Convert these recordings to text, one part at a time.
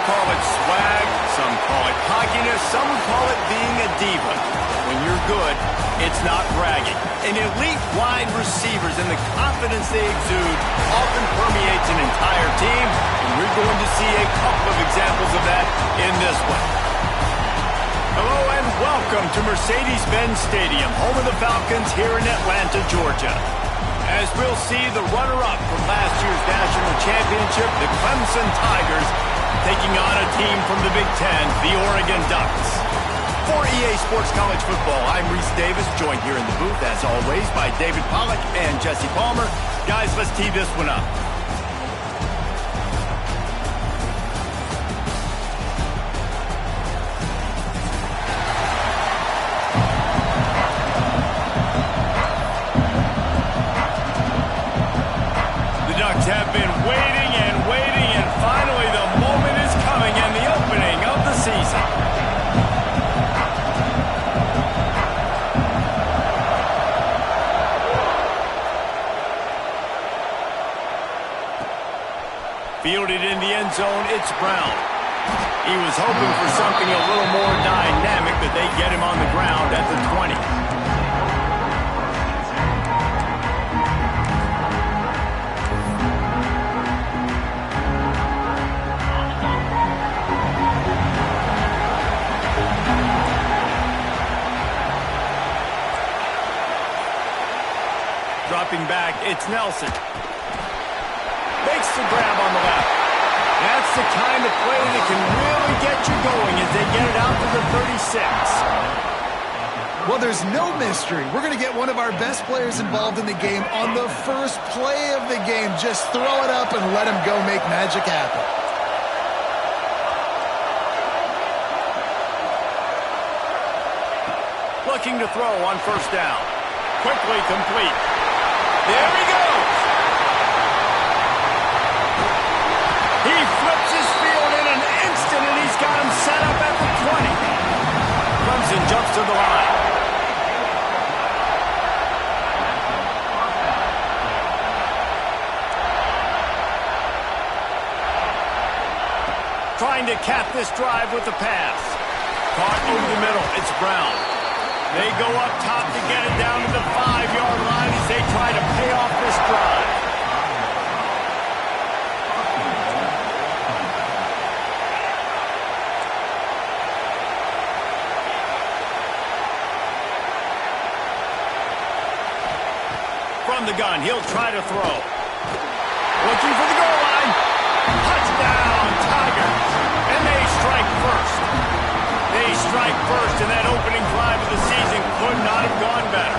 call it swag, some call it cockiness, some call it being a diva. When you're good, it's not bragging. And elite wide receivers and the confidence they exude often permeates an entire team, and we're going to see a couple of examples of that in this one. Hello and welcome to Mercedes-Benz Stadium, home of the Falcons here in Atlanta, Georgia. As we'll see the runner-up from last year's national championship, the Clemson Tigers, taking on a team from the Big Ten, the Oregon Ducks. For EA Sports College Football, I'm Reese Davis, joined here in the booth, as always, by David Pollack and Jesse Palmer. Guys, let's tee this one up. Have been waiting and waiting, and finally the moment is coming and the opening of the season. Fielded in the end zone, it's Brown. He was hoping for something a little more dynamic, but they get him on the ground at the 20. Dropping back, it's Nelson. Makes the grab on the left. That's the kind of play that can really get you going as they get it out to the 36. Well, there's no mystery. We're going to get one of our best players involved in the game on the first play of the game. Just throw it up and let him go make magic happen. Looking to throw on first down. Quickly complete. There he goes. He flips his field in an instant, and he's got him set up at the 20. Clemson jumps to the line. Trying to cap this drive with the pass. Caught over the middle. It's Brown. They go up top to get it down to the 5-yard line as they try to pay off this drive. From the gun, he'll try to throw. Looking for the goal line. Touchdown, Tigers. And they strike first. They strike first, and that opening drive of the season could not have gone better.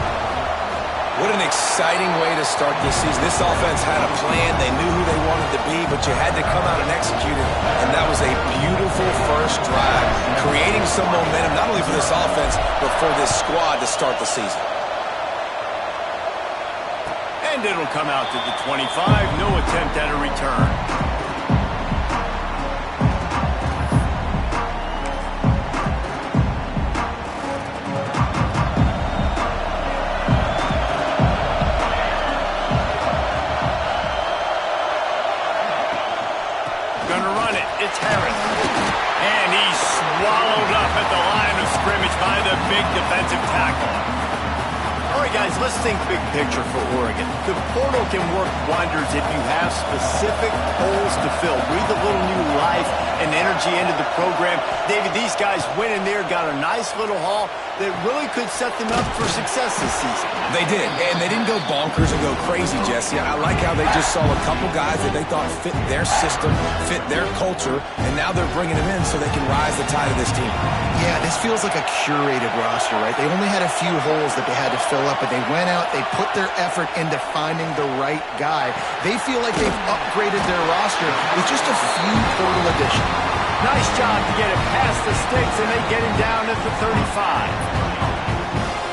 What an exciting way to start this season. This offense had a plan. They knew who they wanted to be, but you had to come out and execute it. And that was a beautiful first drive, creating some momentum, not only for this offense, but for this squad to start the season. And it'll come out to the 25. No attempt at a return. It's Harris. And he's swallowed up at the line of scrimmage by the big defensive tackle. All right, guys, let's think big picture for Oregon. The portal can work wonders if you have specific holes to fill. Breathe a little new life and energy into the program. David, these guys went in there, got a nice little haul that really could set them up for success this season. They did, and they didn't go bonkers and go crazy, Jesse. I like how they just saw a couple guys that they thought fit their system, fit their culture, and now they're bringing them in so they can rise the tide of this team. Yeah, this feels like a curated roster, right? They only had a few holes that they had to fill up, but they went out, they put their effort into finding the right guy. They feel like they've upgraded their roster with just a few portal additions. Nice job to get it past the sticks, and they get him down at the 35.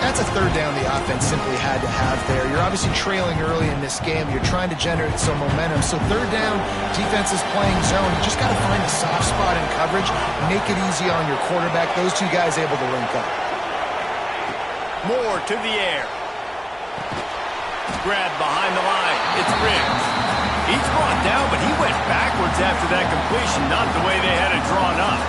That's a third down the offense simply had to have there. You're obviously trailing early in this game. You're trying to generate some momentum. So third down, defense is playing zone. You just got to find a soft spot in coverage, make it easy on your quarterback. Those two guys able to link up. Moore to the air. Grabbed behind the line. It's Riggs. He's brought down, but he went backwards after that completion. Not the way they had it drawn up.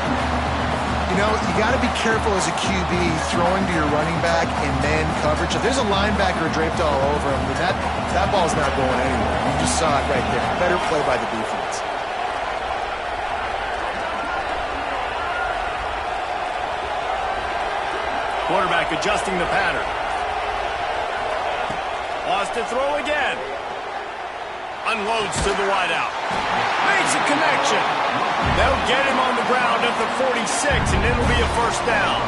You know, you got to be careful as a QB throwing to your running back in man coverage. If there's a linebacker draped all over him, then that ball's not going anywhere. You just saw it right there. Better play by the defense. Quarterback adjusting the pattern. Wants to throw again. Unloads to the wideout. Makes a connection. They'll get him on the ground at the 46, and it'll be a first down.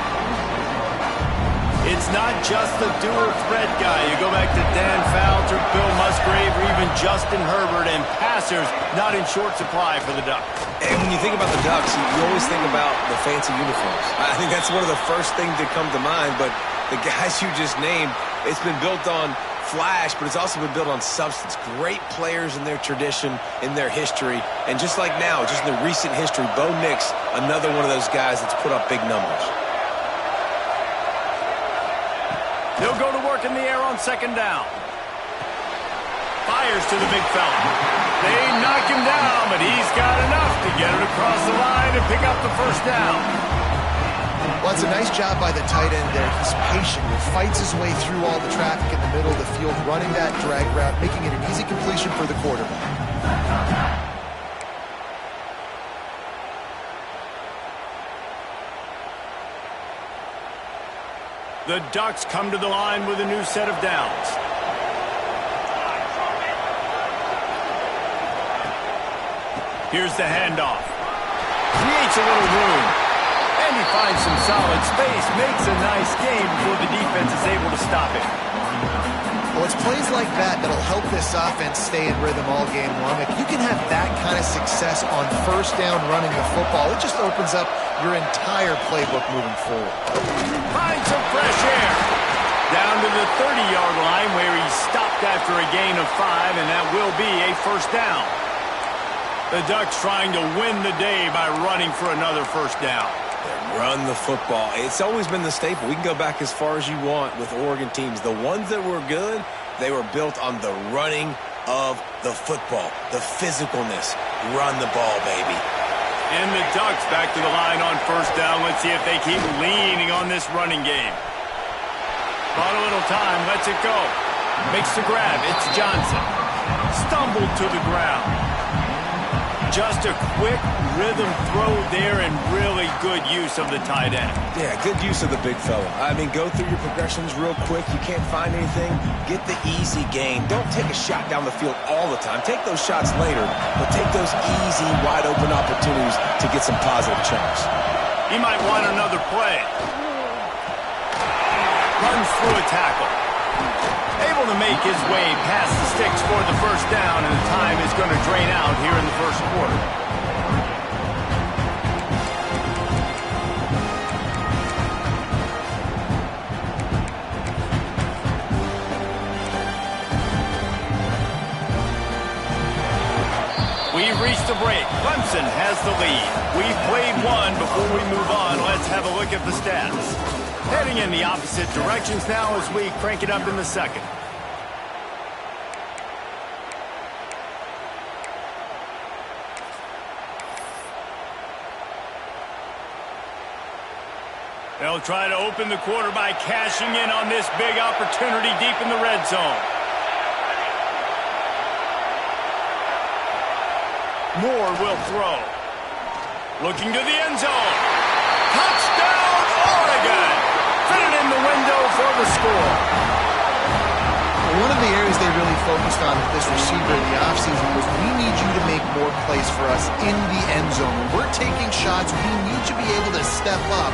It's not just the dual threat guy. You go back to Dan Fouts or Bill Musgrave or even Justin Herbert, and passers not in short supply for the Ducks. And when you think about the Ducks, you always think about the fancy uniforms. I think that's one of the first things that come to mind, but the guys you just named, it's been built on flash, but it's also been built on substance. Great players in their tradition, in their history, and just like now, just in the recent history, Bo Nix, another one of those guys that's put up big numbers. They'll go to work in the air on second down. Fires to the big fella. They knock him down, but he's got enough to get it across the line and pick up the first down. Well, it's a nice job by the tight end there. He's patient. He fights his way through all the traffic in the middle of the field, running that drag route, making it an easy completion for the quarterback. The Ducks come to the line with a new set of downs. Here's the handoff. Creates a little room. And he finds some solid space. Makes a nice game before the defense is able to stop it. Well, it's plays like that that'll help this offense stay in rhythm all game long. If you can have that kind of success on first down running the football, it just opens up your entire playbook moving forward. Finds some fresh air. Down to the 30-yard line where he stopped after a gain of 5, and that will be a first down. The Ducks trying to win the day by running for another first down. Run the football. It's always been the staple. We can go back as far as you want with Oregon teams. The ones that were good, they were built on the running of the football, the physicalness. Run the ball, baby. And the Ducks back to the line on first down. Let's see if they keep leaning on this running game. Bought a little time, lets it go. Makes the grab. It's Johnson. Stumbled to the ground. Just a quick rhythm throw there and really good use of the tight end. Yeah, good use of the big fella. I mean, go through your progressions real quick. You can't find anything. Get the easy gain. Don't take a shot down the field all the time. Take those shots later, but take those easy, wide-open opportunities to get some positive chunks. He might want another play. Runs through a tackle. Able to make his way past the sticks for the first down, and the time is going to drain out here in the first quarter. We've reached the break. Clemson has the lead. We've played one. Before we move on, let's have a look at the stats. Heading in the opposite directions now as we crank it up in the second. They'll try to open the quarter by cashing in on this big opportunity deep in the red zone. Moore will throw. Looking to the end zone. Touchdown, Oregon! Fit it in the window for the score. One of the areas they really focused on with this receiver in the offseason was we need you to make more plays for us in the end zone. When we're taking shots, we need you to be able to step up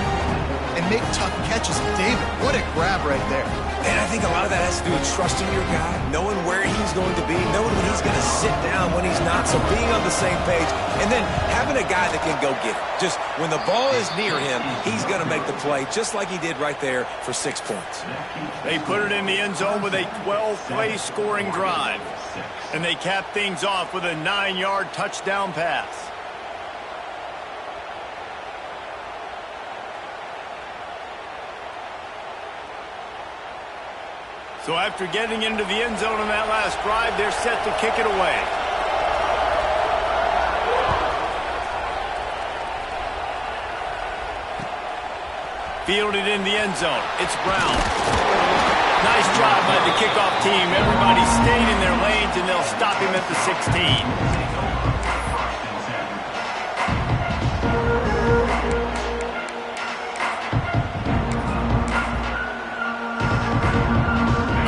and make tough catches. David, what a grab right there. And I think a lot of that has to do with trusting your guy, knowing where he's going to be, knowing when he's going to sit down, when he's not, so being on the same page, and then having a guy that can go get it. Just when the ball is near him, he's going to make the play, just like he did right there for 6 points. They put it in the end zone with a 12-play scoring drive, and they cap things off with a 9-yard touchdown pass. So after getting into the end zone on that last drive, they're set to kick it away. Fielded in the end zone. It's Brown. Nice job by the kickoff team. Everybody stayed in their lanes, and they'll stop him at the 16.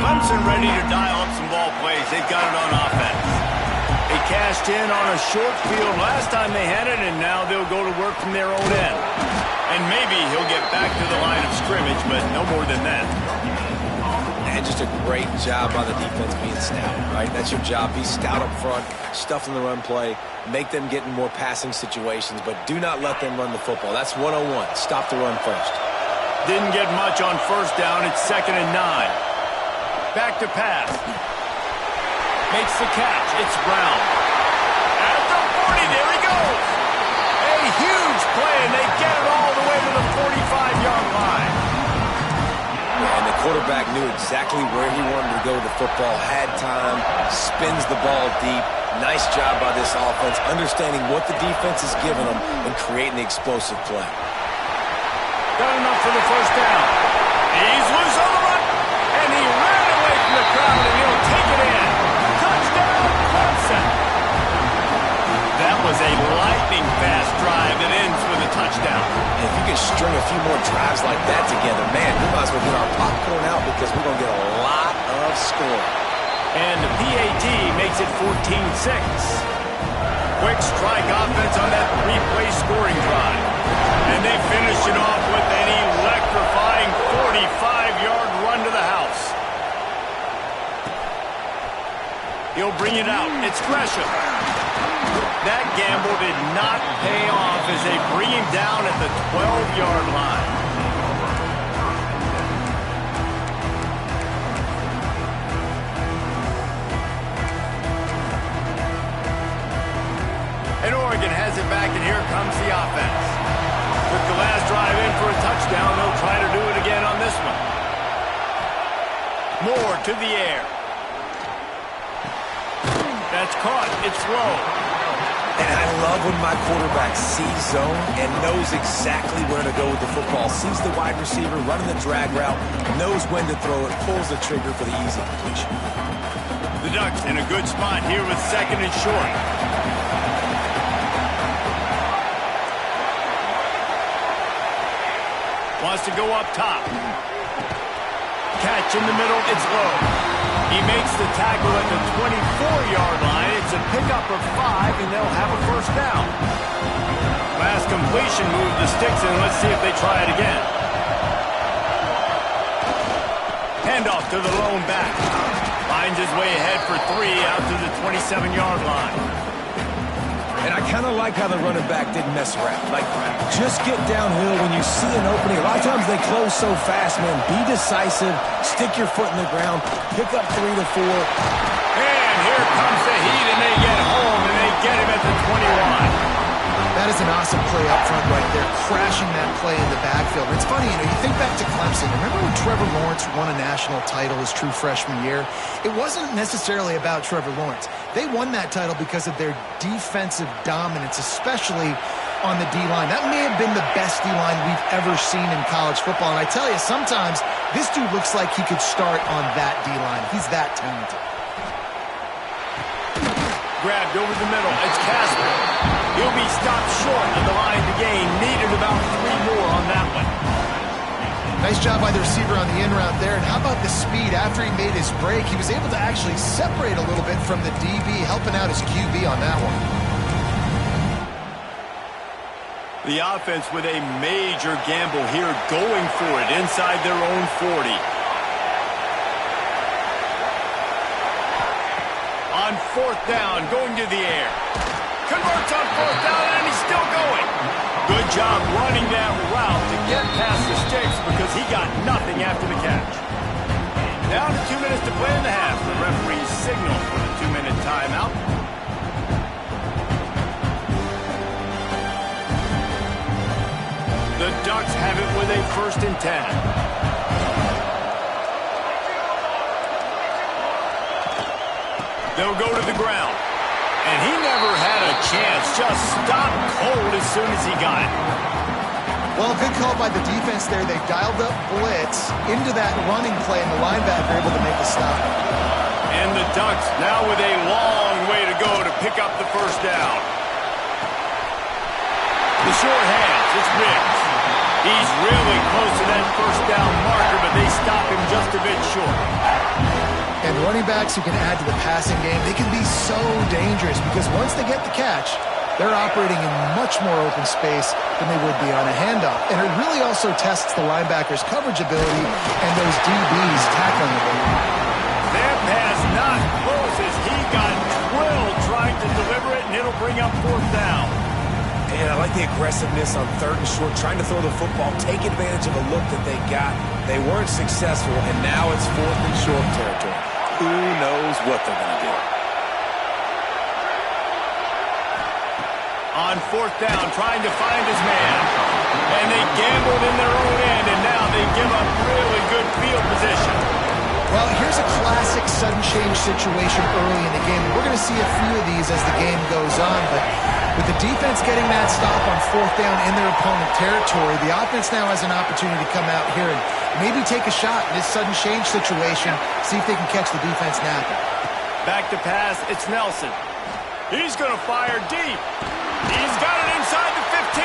Clemson ready to dial up some ball plays. They've got it on offense. They cashed in on a short field last time they had it, and now they'll go to work from their own end. And maybe he'll get back to the line of scrimmage, but no more than that. And just a great job by the defense being stout, right? That's your job. Be stout up front, stuff in the run play, make them get in more passing situations, but do not let them run the football. That's 101. Stop the run first. Didn't get much on first down. It's 2nd and 9. Back to pass. Makes the catch. It's Brown. At the 40, there he goes. A huge play, and they get it all the way to the 45-yard line. And the quarterback knew exactly where he wanted to go with the football, had time, spins the ball deep. Nice job by this offense, understanding what the defense is giving them and creating the explosive play. Got enough for the first down. He's loose on the run, and he ran away from the crowd, and he'll take it in. Touchdown, Clemson. That was a lightning-fast drive that ends with a touchdown. If you can string a few more drives like that together, man, we might as well get our popcorn out because we're going to get a lot of scoring. And the PAT makes it 14-6. Quick strike offense on that 3-play scoring drive. And they finish it off with an electrifying 45-yard run to the house. He'll bring it out. It's Gresham. That gamble did not pay off as they bring him down at the 12-yard line. And Oregon has it back, and here comes the offense. Took the last drive in for a touchdown. They'll try to do it again on this one. Moore to the air. That's caught. It's low. And I love when my quarterback sees zone and knows exactly where to go with the football. Sees the wide receiver running the drag route, knows when to throw it, pulls the trigger for the easy completion. The Ducks in a good spot here with 2nd and short. Wants to go up top. Catch in the middle. It's low. He makes the tackle at the 24-yard line. It's a pickup of 5, and they'll have a first down. Last completion moved the sticks in. Let's see if they try it again. Handoff to the lone back. Finds his way ahead for 3 out to the 27-yard line. And I kind of like how the running back didn't mess around. Like, just get downhill when you see an opening. A lot of times they close so fast, man. Be decisive. Stick your foot in the ground. Pick up 3 to 4. And here comes the heat, and they get home, and they get him at the 21. That is an awesome play up front right there, crashing that play in the backfield. It's funny, you think back to Clemson. Remember when Trevor Lawrence won a national title his true freshman year? It wasn't necessarily about Trevor Lawrence. They won that title because of their defensive dominance, especially on the D-line. That may have been the best D-line we've ever seen in college football. And I tell you, sometimes this dude looks like he could start on that D-line. He's that talented. Grabbed over the middle. It's Casper. He'll be stopped short of the line to gain. Needed about 3 more on that one. Nice job by the receiver on the in route there. And how about the speed after he made his break? He was able to actually separate a little bit from the DB, helping out his QB on that one. The offense with a major gamble here, going for it inside their own 40. On 4th down, going to the air. Converts on 4th down, and he's still going. Good job running that route to get past the sticks because he got nothing after the catch. Down to 2 minutes to play in the half. The referee signals for the 2-minute timeout. The Ducks have it with a 1st and 10. They'll go to the ground. And he never had a chance. Just stopped cold as soon as he got it. Well, a good call by the defense there. They dialed up blitz into that running play, and the linebacker able to make the stop. And the Ducks now with a long way to go to pick up the first down. The short hands, it's Riggs. He's really close to that first down marker, but they stop him just a bit short. And running backs who can add to the passing game, they can be so dangerous because once they get the catch, they're operating in much more open space than they would be on a handoff. And it really also tests the linebacker's coverage ability and those DBs tackling ability. That pass not close as he got drilled trying to deliver it, and it'll bring up fourth down. And I like the aggressiveness on third and short, trying to throw the football, take advantage of a look that they got. They weren't successful, and now it's fourth and short territory. Who knows what they're going to do? On fourth down, trying to find his man. And they gambled in their own end, and now they give up really good field position. Well, here's a classic sudden change situation early in the game. We're going to see a few of these as the game goes on, but with the defense getting that stop on fourth down in their opponent territory, the offense now has an opportunity to come out here and maybe take a shot in this sudden change situation, see if they can catch the defense napping. Back to pass, it's Nelson. He's going to fire deep. He's got it inside the 15.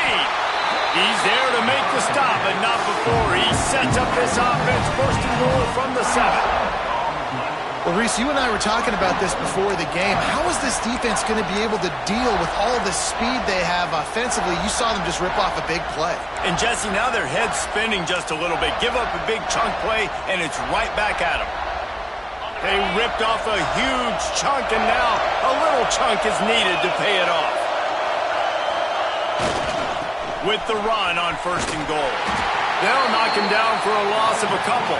He's there to make the stop, but not before he sets up this offense first and goal from the 7. Well, Reese, you and I were talking about this before the game. How is this defense going to be able to deal with all the speed they have offensively? You saw them just rip off a big play. And, Jesse, now their head's spinning just a little bit. Give up a big chunk play, and it's right back at them. They ripped off a huge chunk, and now a little chunk is needed to pay it off. With the run on first and goal. They'll knock him down for a loss of a couple.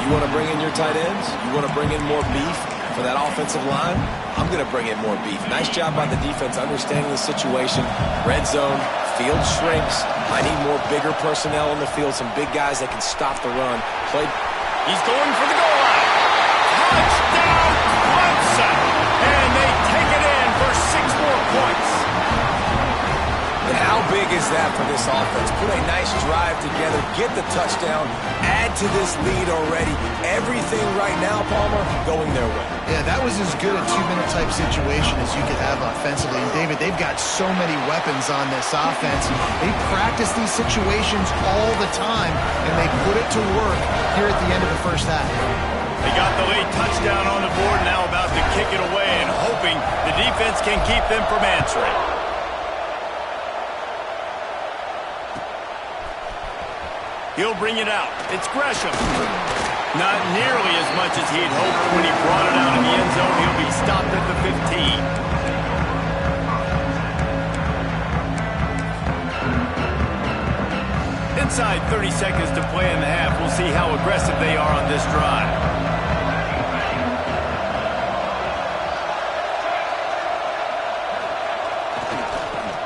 You want to bring in your tight ends? You want to bring in more beef for that offensive line? I'm going to bring in more beef. Nice job by the defense understanding the situation. Red zone, field shrinks. I need more bigger personnel on the field, some big guys that can stop the run. He's going for the goal line. Touchdown, Clemson! And they take it in for 6 more points. And how big is that for this offense? Put a nice drive together, get the touchdown, add to this lead already. Everything right now, Palmer, going their way. Yeah, that was as good a 2-minute type situation as you could have offensively. And, David, they've got so many weapons on this offense. They practice these situations all the time, and they put it to work here at the end of the first half. They got the late touchdown on the board, now about to kick it away and hoping the defense can keep them from answering. He'll bring it out. It's Gresham. Not nearly as much as he'd hoped when he brought it out in the end zone. He'll be stopped at the 15. Inside 30 seconds to play in the half. We'll see how aggressive they are on this drive.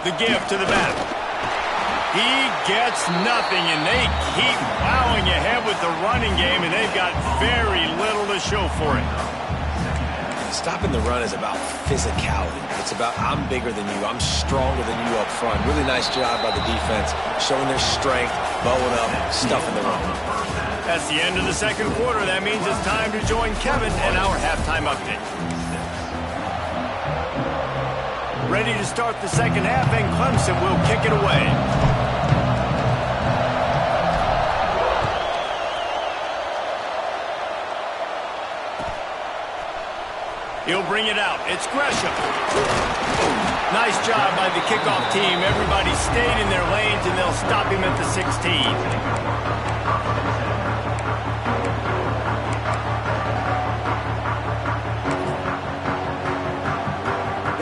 The give to the back. He gets nothing, and they keep plowing ahead with the running game, and they've got very little to show for it. Stopping the run is about physicality. It's about I'm bigger than you, I'm stronger than you up front. Really nice job by the defense, showing their strength, bowing up, stuffing the run. That's the end of the second quarter. That means it's time to join Kevin and our halftime update. Ready to start the second half, and Clemson will kick it away. He'll bring it out. It's Gresham. Nice job by the kickoff team. Everybody stayed in their lanes, and they'll stop him at the 16.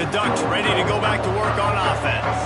The Ducks ready to go back to work on offense.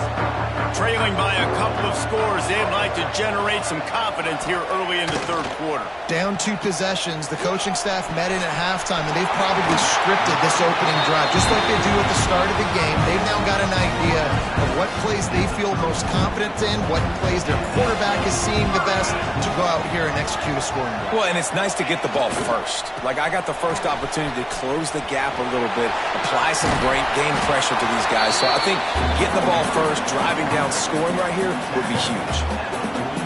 Trailing by a couple of scores, they'd like to generate some confidence here early in the third quarter. Down 2 possessions, the coaching staff met in at halftime, and they've probably scripted this opening drive. Just like they do at the start of the game, they've now got an idea of what plays they feel most confident in, what plays their quarterback is seeing the best to go out here and execute a scoring goal. Well, and it's nice to get the ball first. Like, I got the first opportunity to close the gap a little bit, apply some great game pressure to these guys. So I think getting the ball first, driving down, scoring right here would be huge.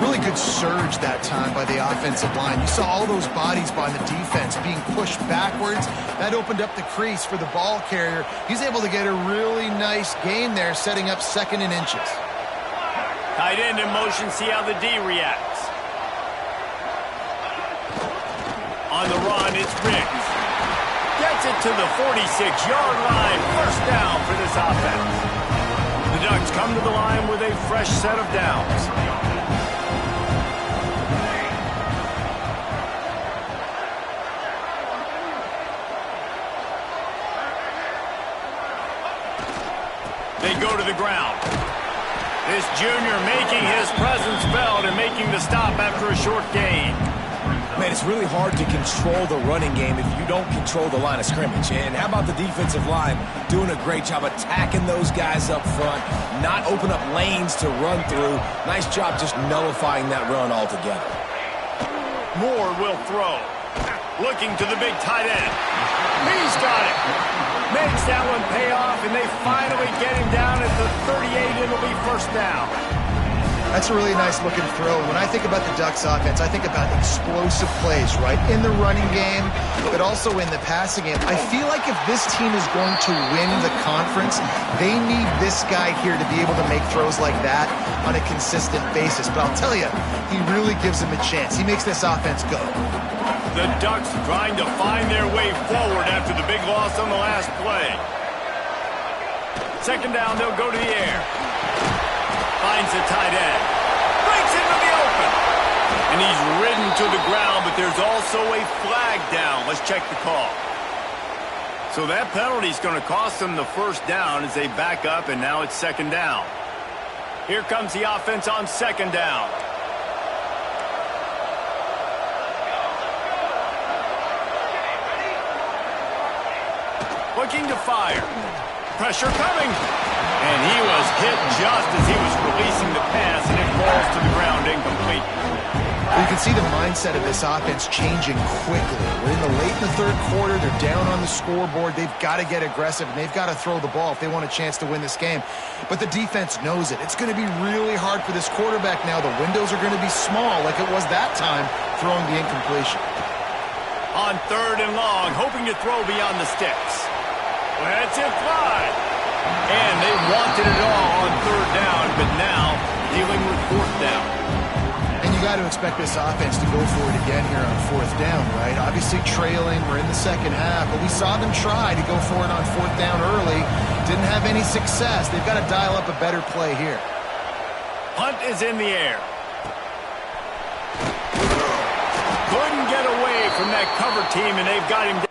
Really good surge that time by the offensive line. You saw all those bodies by the defense being pushed backwards. That opened up the crease for the ball carrier. He's able to get a really nice gain there, setting up 2nd and inches. Tight end in motion, see how the D reacts. On the run, it's Riggs. Gets it to the 46-yard line. First down for this offense. The Ducks come to the line with a fresh set of downs. They go to the ground. This junior making his presence felt and making the stop after a short gain. Man, it's really hard to control the running game if you don't control the line of scrimmage. And how about the defensive line doing a great job attacking those guys up front, not open up lanes to run through. Nice job just nullifying that run altogether. Moore will throw. Looking to the big tight end. He's got it. Makes that one pay off, and they finally get him down at the 38. It'll be first down. That's a really nice looking throw. When I think about the Ducks offense, I think about explosive plays, right? In the running game, but also in the passing game. I feel like if this team is going to win the conference, they need this guy here to be able to make throws like that on a consistent basis. But I'll tell you, he really gives them a chance. He makes this offense go. The Ducks trying to find their way forward after the big loss on the last play. 2nd down, they'll go to the air. Finds the tight end. Breaks into the open. And he's ridden to the ground, but there's also a flag down. Let's check the call. So that penalty is going to cost them the first down as they back up, and now it's 2nd down. Here comes the offense on 2nd down. Looking to fire. Pressure coming. And he was hit just as he was releasing the pass, and it falls to the ground incomplete. You can see the mindset of this offense changing quickly. We're in the late in the 3rd quarter. They're down on the scoreboard. They've got to get aggressive, and they've got to throw the ball if they want a chance to win this game. But the defense knows it. It's going to be really hard for this quarterback now. The windows are going to be small like it was that time throwing the incompletion. On 3rd and long, hoping to throw beyond the sticks. Let's it fly. And they wanted it all on 3rd down, but now dealing with 4th down. And you got to expect this offense to go for it again here on 4th down, right? Obviously trailing, we're in the 2nd half, but we saw them try to go for it on 4th down early. Didn't have any success. They've got to dial up a better play here. Punt is in the air. Couldn't get away from that cover team, and they've got him down.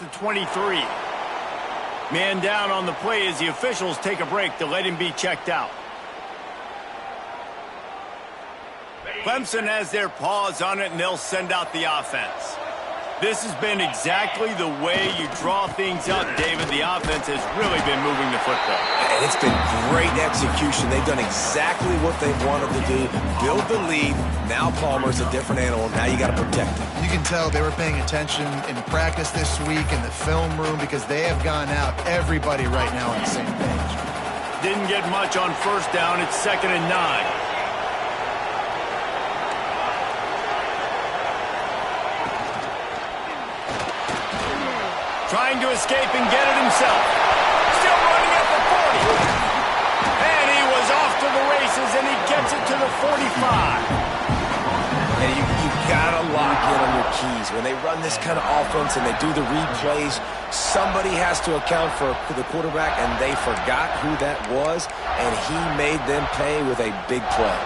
To 23. Man down on the play as the officials take a break to let him be checked out. Clemson has their paws on it, and they'll send out the offense. This has been exactly the way you draw things up, David. The offense has really been moving the football. And it's been great execution. They've done exactly what they've wanted to do. Build the lead. Now Palmer's a different animal. Now you got to protect him. You can tell they were paying attention in practice this week in the film room because they have gone out, everybody right now on the same page. Didn't get much on first down. It's 2nd and 9. Trying to escape and get it himself. Still running at the 40. And he was off to the races, and he gets it to the 45. And you got to lock in on your keys. When they run this kind of offense and they do the read plays, somebody has to account for the quarterback, and they forgot who that was, and he made them pay with a big play.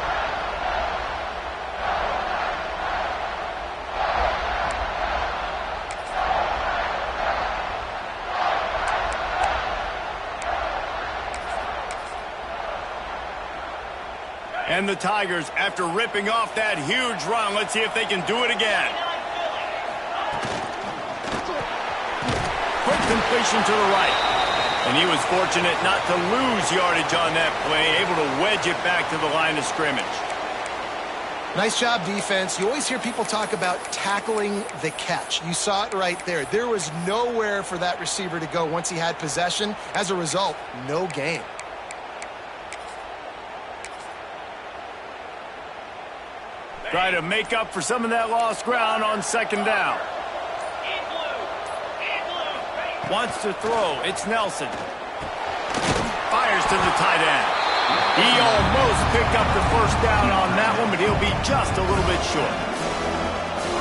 And the Tigers, after ripping off that huge run, let's see if they can do it again. Quick completion to the right. And he was fortunate not to lose yardage on that play, able to wedge it back to the line of scrimmage. Nice job, defense. You always hear people talk about tackling the catch. You saw it right there. There was nowhere for that receiver to go once he had possession. As a result, no gain. Try to make up for some of that lost ground on 2nd down. Wants to throw. It's Nelson. Fires to the tight end. He almost picked up the first down on that one, but he'll be just a little bit short.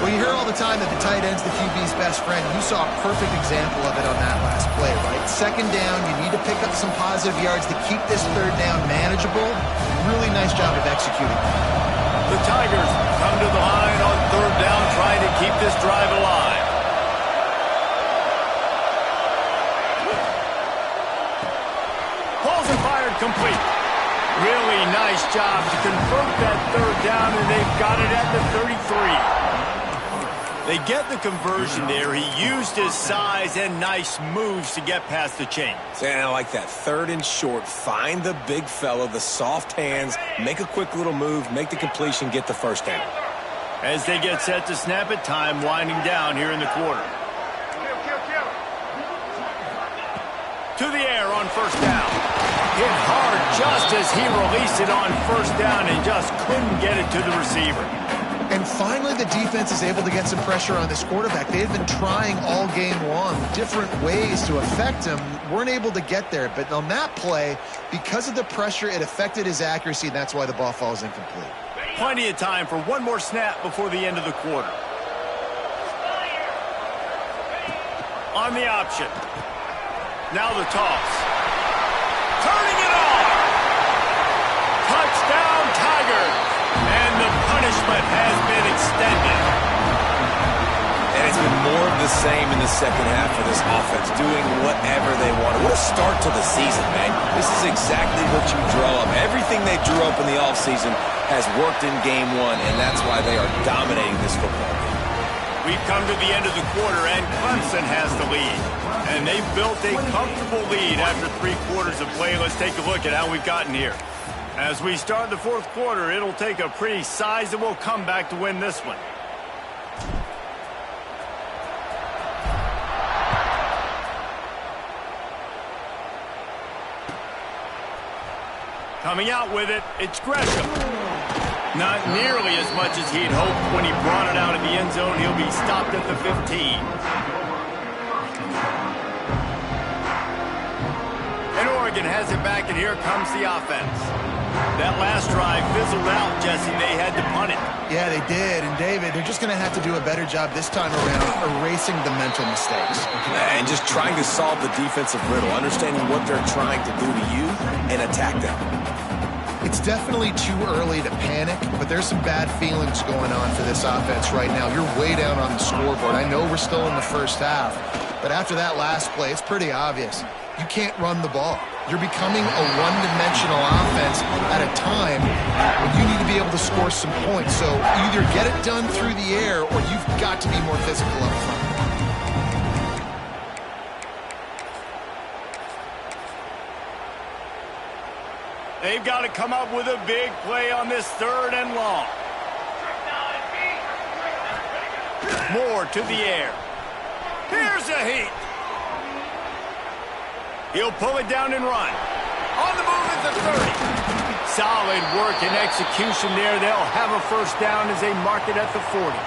Well, you hear all the time that the tight end's the QB's best friend. You saw a perfect example of it on that last play, right? 2nd down, you need to pick up some positive yards to keep this 3rd down manageable. Really nice job of executing. The Tigers come to the line on 3rd down, trying to keep this drive alive. Pulls and fired complete. Really nice job to convert that 3rd down, and they've got it at the 33. They get the conversion there. He used his size and nice moves to get past the chains. And I like that. 3rd and short. Find the big fella, the soft hands, make a quick little move, make the completion, get the first down. As they get set to snap it, time winding down here in the quarter. To the air on 1st down. Hit hard just as he released it on 1st down and just couldn't get it to the receiver. And finally, the defense is able to get some pressure on this quarterback. They've been trying all game long different ways to affect him. Weren't able to get there. But on that play, because of the pressure, it affected his accuracy, and that's why the ball falls incomplete. Plenty of time for one more snap before the end of the quarter. On the option. Now the toss. Turning it on. Touchdown, Tigers. And the punishment has been extended. And it's been more of the same in the second half for this offense, doing whatever they want. What a start to the season, man. This is exactly what you draw up. Everything they drew up in the offseason has worked in game 1, and that's why they are dominating this football game. We've come to the end of the quarter, and Clemson has the lead. And they've built a comfortable lead after 3 quarters of play. Let's take a look at how we've gotten here. As we start the 4th quarter, it'll take a pretty sizable comeback to win this one. Coming out with it, it's Gresham. Not nearly as much as he'd hoped when he brought it out of the end zone. He'll be stopped at the 15. And Oregon has it back, and here comes the offense. That last drive fizzled out, Jesse. They had to punt it. Yeah, they did. And, David, they're just going to have to do a better job this time around erasing the mental mistakes. And just trying to solve the defensive riddle, understanding what they're trying to do to you and attack them. It's definitely too early to panic, but there's some bad feelings going on for this offense right now. You're way down on the scoreboard. I know we're still in the first half, but after that last play, it's pretty obvious. You can't run the ball. You're becoming a one-dimensional offense at a time when you need to be able to score some points. So either get it done through the air or you've got to be more physical up front. They've got to come up with a big play on this 3rd and long. Moore to the air. Here's a heat. He'll pull it down and run. On the move at the 30. Solid work and execution there. They'll have a first down as they mark it at the 40.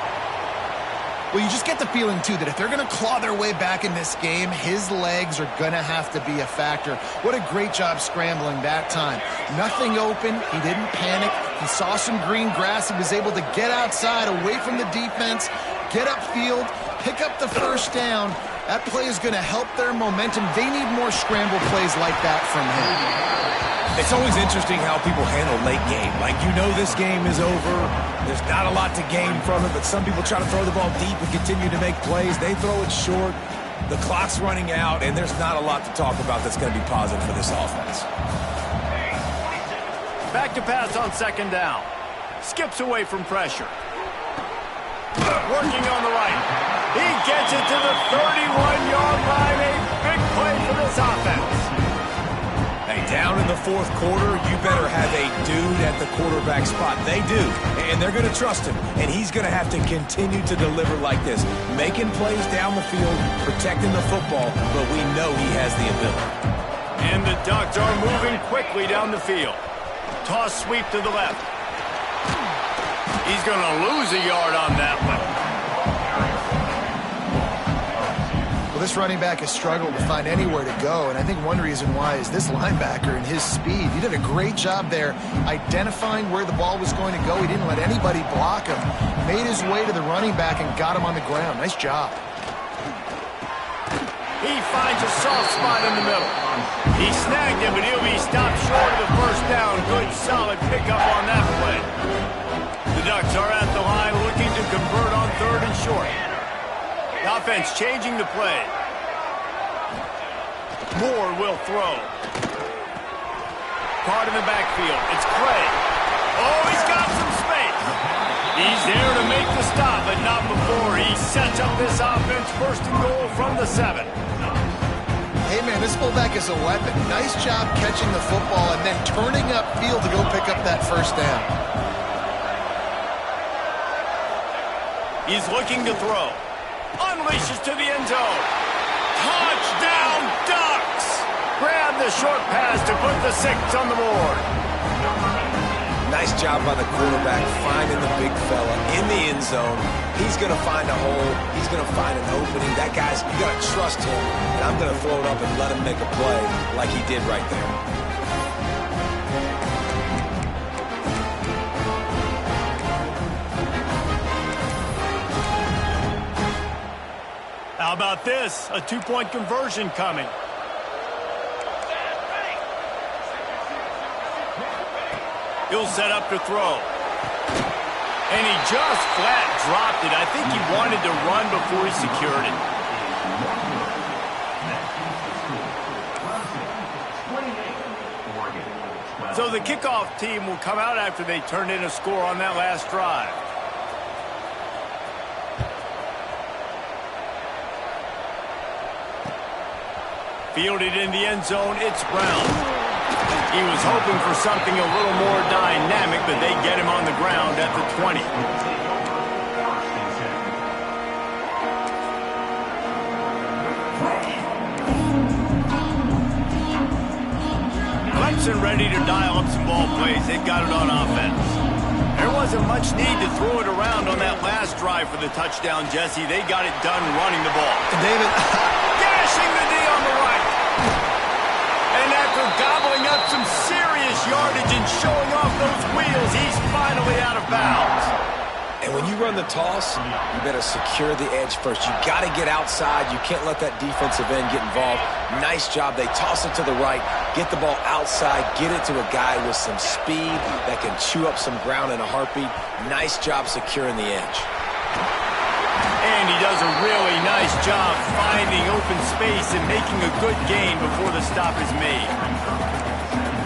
Well, you just get the feeling, too, that if they're going to claw their way back in this game, his legs are going to have to be a factor. What a great job scrambling that time. Nothing open. He didn't panic. He saw some green grass. He was able to get outside, away from the defense, get upfield, pick up the first down. That play is going to help their momentum. They need more scramble plays like that from him. It's always interesting how people handle late game. Like, you know this game is over. There's not a lot to gain from it, but some people try to throw the ball deep and continue to make plays. They throw it short. The clock's running out, and there's not a lot to talk about that's going to be positive for this offense. Back to pass on 2nd down. Skips away from pressure. Working on the right. He gets it to the 31-yard line. A big play for this offense. Hey, down in the 4th quarter, you better have a dude at the quarterback spot. They do, and they're going to trust him, and he's going to have to continue to deliver like this, making plays down the field, protecting the football, but we know he has the ability. And the Ducks are moving quickly down the field. Toss sweep to the left. He's going to lose a yard on that one. This running back has struggled to find anywhere to go, and I think one reason why is this linebacker and his speed. He did a great job there identifying where the ball was going to go. He didn't let anybody block him. Made his way to the running back and got him on the ground. Nice job. He finds a soft spot in the middle. He snagged him, but he'll be stopped short of the first down. Good, solid pickup on that play. The Ducks are at the line looking to convert on 3rd and short. The offense changing the play. Moore will throw. Caught in the backfield. It's Clay. Oh, he's got some space. He's there to make the stop, but not before. He sets up this offense 1st and goal from the 7. Hey, man, this fullback is a weapon. Nice job catching the football and then turning upfield to go pick up that first down. He's looking to throw. Unleashes to the end zone. Touchdown, Ducks! Grab the short pass to put the 6 on the board. Nice job by the quarterback finding the big fella in the end zone. He's going to find a hole. He's going to find an opening. That guy's, you got to trust him. And I'm going to throw it up and let him make a play like he did right there. How about this? A 2-point conversion coming. He'll set up to throw. And he just flat dropped it. I think he wanted to run before he secured it. So the kickoff team will come out after they turn in a score on that last drive. Fielded in the end zone, it's Brown. He was hoping for something a little more dynamic, but they get him on the ground at the 20. Clemson ready to dial up some ball plays. They've got it on offense. There wasn't much need to throw it around on that last drive for the touchdown, Jesse. They got it done running the ball. David, dashing the D on the right. And after gobbling up some serious yardage and showing off those wheels, he's finally out of bounds. And when you run the toss, you better secure the edge first. You got to get outside. You can't let that defensive end get involved. Nice job. They toss it to the right, get the ball outside, get it to a guy with some speed that can chew up some ground in a heartbeat. Nice job securing the edge. And he does a really nice job finding open space and making a good gain before the stop is made.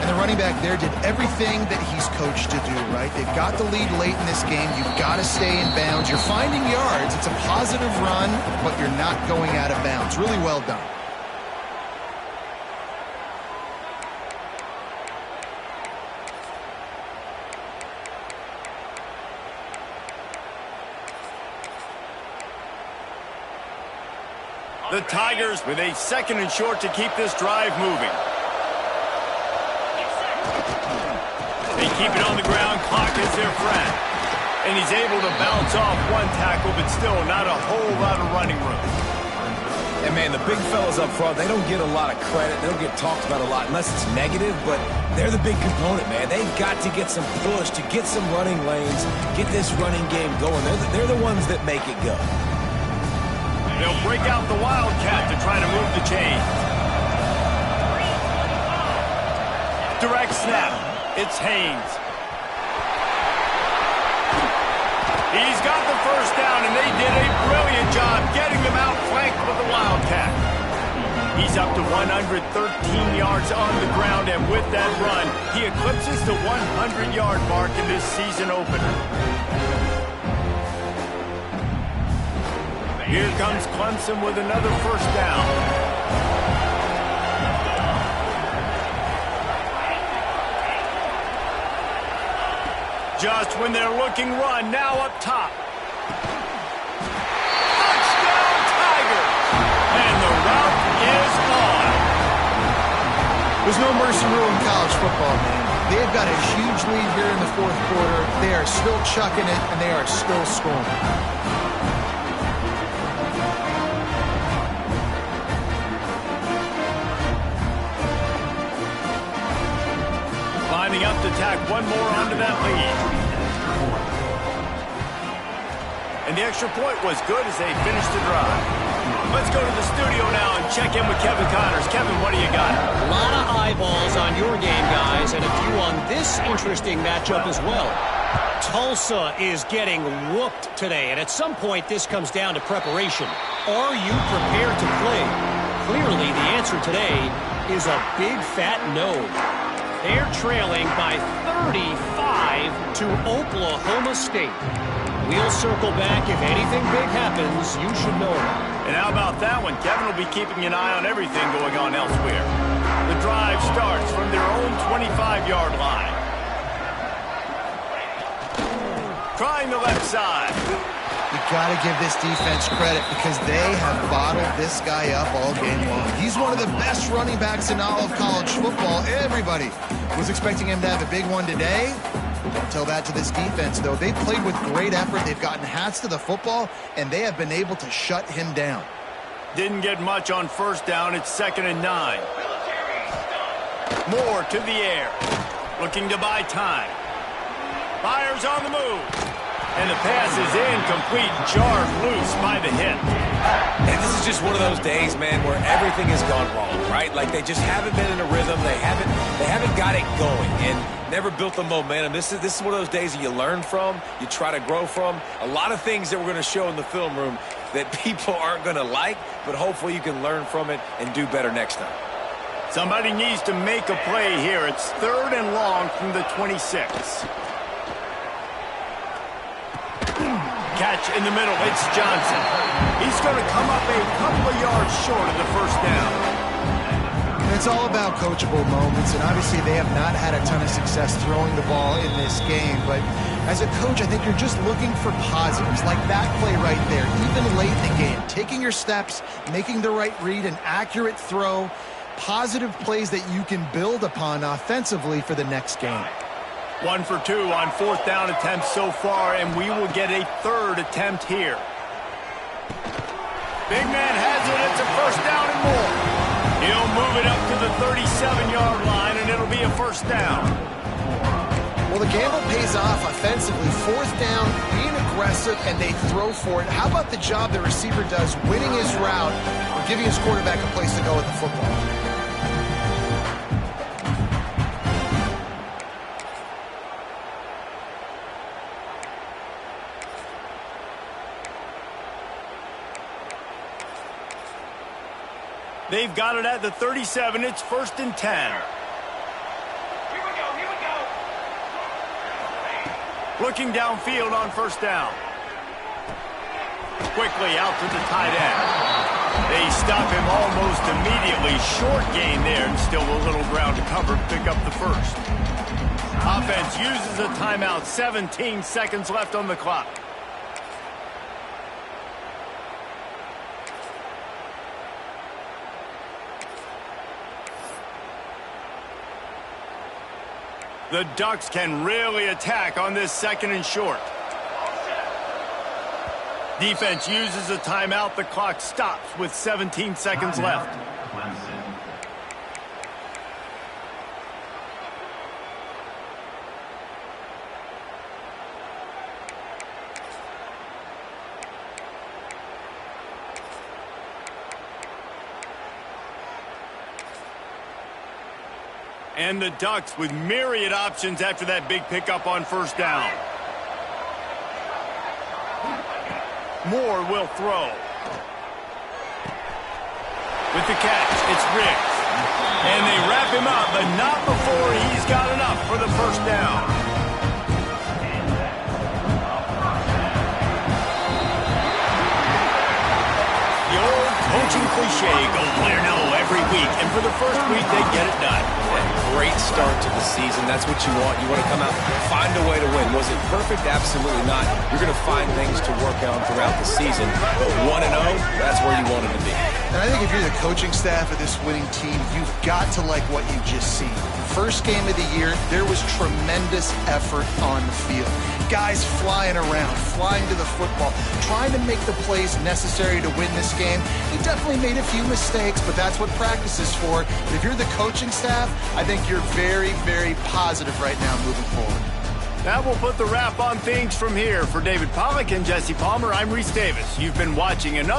And the running back there did everything that he's coached to do, right? They've got the lead late in this game. You've got to stay in bounds. You're finding yards. It's a positive run, but you're not going out of bounds. Really well done. The Tigers with a 2nd and short to keep this drive moving. They keep it on the ground. Clock is their friend. And he's able to bounce off one tackle, but still not a whole lot of running room. And, man, the big fellas up front, they don't get a lot of credit. They don't get talked about a lot unless it's negative, but they're the big component, man. They've got to get some push, to get some running lanes, get this running game going. They're the ones that make it go. They'll break out the Wildcat to try to move the chains. Direct snap. It's Haynes. He's got the first down, and they did a brilliant job getting them out flanked with the Wildcat. He's up to 113 yards on the ground, and with that run, he eclipses the 100-yard mark in this season opener. Here comes Clemson with another first down. Just when they're looking run, now up top. Touchdown, Tigers! And the route is on. There's no mercy rule in college football, man. They've got a huge lead here in the 4th quarter. They are still chucking it, and they are still scoring. Up to tack one more onto that lead. And the extra point was good as they finished the drive. Let's go to the studio now and check in with Kevin Connors. Kevin, what do you got? A lot of eyeballs on your game, guys, and a few on this interesting matchup as well. Tulsa is getting whooped today, and at some point this comes down to preparation. Are you prepared to play? Clearly, the answer today is a big fat no. They're trailing by 35 to Oklahoma State. We'll circle back. If anything big happens, you should know about it. And how about that one? Kevin will be keeping an eye on everything going on elsewhere. The drive starts from their own 25-yard line. Trying the left side. You got to give this defense credit because they have bottled this guy up all game long. He's one of the best running backs in all of college football. Everybody was expecting him to have a big one today. Don't tell that to this defense, though. They played with great effort. They've gotten hats to the football, and they have been able to shut him down. Didn't get much on first down. It's 2nd and 9. Moore to the air. Looking to buy time. Fires on the move. And the pass is incomplete, jarred loose by the hit. And this is just one of those days, man, where everything has gone wrong, right? Like they just haven't been in a rhythm. They haven't got it going and never built the momentum. This is one of those days that you learn from, you try to grow from. A lot of things that we're going to show in the film room that people aren't going to like, but hopefully you can learn from it and do better next time. Somebody needs to make a play here. It's 3rd and long from the 26. Catch in the middle. It's Johnson. He's going to come up a couple of yards short of the first down. And it's all about coachable moments, and obviously they have not had a ton of success throwing the ball in this game. But as a coach, I think you're just looking for positives, like that play right there, even late in the game. Taking your steps, making the right read, an accurate throw, positive plays that you can build upon offensively for the next game. 1 for 2 on 4th down attempts so far, and we will get a 3rd attempt here. Big man has it. It's a first down and more. He'll move it up to the 37-yard line, and it'll be a first down. Well, the gamble pays off offensively. 4th down, being aggressive, and they throw for it. How about the job the receiver does winning his route or giving his quarterback a place to go with the football? They've got it at the 37. It's 1st and 10. Looking downfield on 1st down. Quickly out to the tight end. They stop him almost immediately. Short gain there, and still a little ground to cover. Pick up the first. Offense uses a timeout. 17 seconds left on the clock. The Ducks can really attack on this 2nd and short. Defense uses a timeout. The clock stops with 17 seconds left. And the Ducks with myriad options after that big pickup on 1st down. Moore will throw. With the catch, it's Riggs. And they wrap him up, but not before he's got enough for the 1st down. The old coaching cliche, go win or no every week. And for the first week, they get it done. Great start to the season. That's what you want. You want to come out and find a way to win. Was it perfect? Absolutely not. You're going to find things to work on throughout the season. But 1-0, that's where you want it to be. And I think if you're the coaching staff of this winning team, you've got to like what you've just seen. First game of the year, there was tremendous effort on the field. Guys flying around, flying to the football, trying to make the plays necessary to win this game. He definitely made a few mistakes, but that's what practice is for. But if you're the coaching staff, I think you're very, very positive right now moving forward. That will put the wrap on things from here. For David Pollack and Jesse Palmer, I'm Reese Davis. You've been watching another